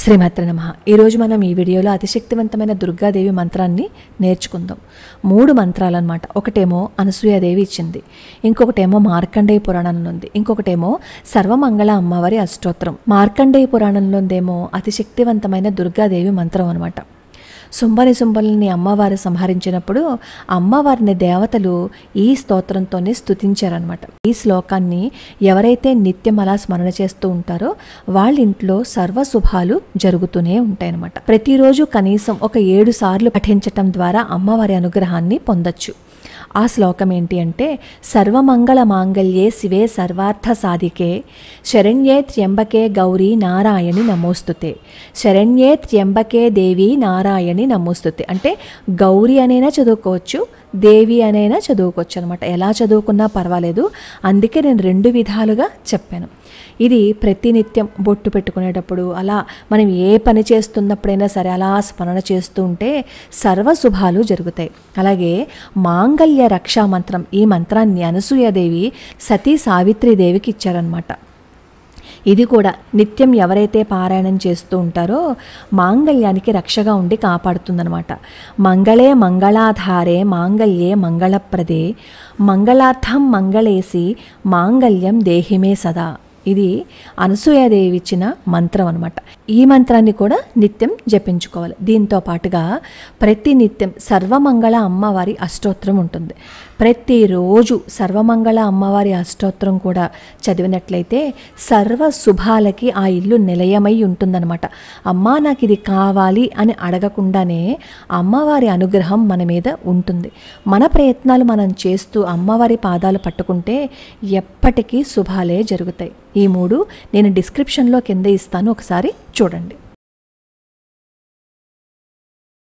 శ్రీమాత్రే నమః. ఈరోజు మనం ఈ వీడియోలో అతిశక్తివంతమైన దుర్గాదేవి మంత్రాన్ని నేర్చుకుందాం. 3 మంత్రాలు అన్నమాట. ఒకటేమో అనసూయాదేవి ఇచ్చింది, ఇంకొకటేమో మార్కండేయ పురాణంలో ఉంది, ఇంకొకటేమో సర్వమంగళ అమ్మవారి అష్టోత్తరం. మార్కండేయ పురాణంలోదేమో అతిశక్తివంతమైన దుర్గాదేవి మంత్రం అన్నమాట. శుంభని అమ్మవారు సంహరించినప్పుడు అమ్మవారిని దేవతలు ఈ స్తోత్రంతోనే స్తుతించారనమాట. ఈ శ్లోకాన్ని ఎవరైతే నిత్యం అలా స్మరణ చేస్తూ ఉంటారో వాళ్ళ ఇంట్లో సర్వశుభాలు జరుగుతూనే ఉంటాయన్నమాట. ప్రతిరోజు కనీసం ఒక 7 సార్లు పఠించటం ద్వారా అమ్మవారి అనుగ్రహాన్ని పొందొచ్చు. ఆ శ్లోకం ఏంటి అంటే, సర్వమంగళ మాంగళ్యే శివే సర్వార్థ సాధికే శరణ్యే త్ర్యంబకే గౌరీ నారాయణి నమోస్తుతే, శరణ్యే త్ర్యంబకే దేవి నారాయణి నమోస్తుతే. అంటే గౌరీ అనైనా చదువుకోవచ్చు, దేవి అనైనా చదువుకోవచ్చు అనమాట. ఎలా చదువుకున్నా పర్వాలేదు. అందుకే నేను 2 విధాలుగా చెప్పాను. ఇది ప్రతినిత్యం బొట్టు పెట్టుకునేటప్పుడు, అలా మనం ఏ పని చేస్తున్నప్పుడైనా సరే అలా స్మరణ చేస్తూ ఉంటే సర్వశుభాలు జరుగుతాయి. అలాగే మాంగళ్య రక్షా మంత్రం, ఈ మంత్రాన్ని అనసూయాదేవి సతీ సావిత్రీదేవికి ఇచ్చారనమాట. ఇది కూడా నిత్యం ఎవరైతే పారాయణం చేస్తూ ఉంటారో మాంగళ్యానికి రక్షగా ఉండి కాపాడుతుందనమాట. మంగళే మంగళాధారే మాంగళ్యే మంగళప్రదే మంగళార్థం మంగళేసి మాంగళ్యం దేహిమే సదా. ఇది అనసూయాదేవి ఇచ్చిన మంత్రం అనమాట. ఈ మంత్రాన్ని కూడా నిత్యం జపించుకోవాలి. దీంతో పాటుగా ప్రతినిత్యం సర్వమంగళ అమ్మవారి అష్టోత్తరం ఉంటుంది. ప్రతిరోజు సర్వమంగళ అమ్మవారి అష్టోత్తరం కూడా చదివినట్లయితే సర్వ శుభాలకి ఆ ఇల్లు నిలయమై ఉంటుందన్నమాట. అమ్మా నాకు ఇది కావాలి అని అడగకుండానే అమ్మవారి అనుగ్రహం మన మీద ఉంటుంది. మన ప్రయత్నాలు మనం చేస్తూ అమ్మవారి పాదాలు పట్టుకుంటే ఎప్పటికీ శుభాలే జరుగుతాయి. ఈ 3 నేను డిస్క్రిప్షన్లో కింద ఇస్తాను, ఒకసారి చూడండి.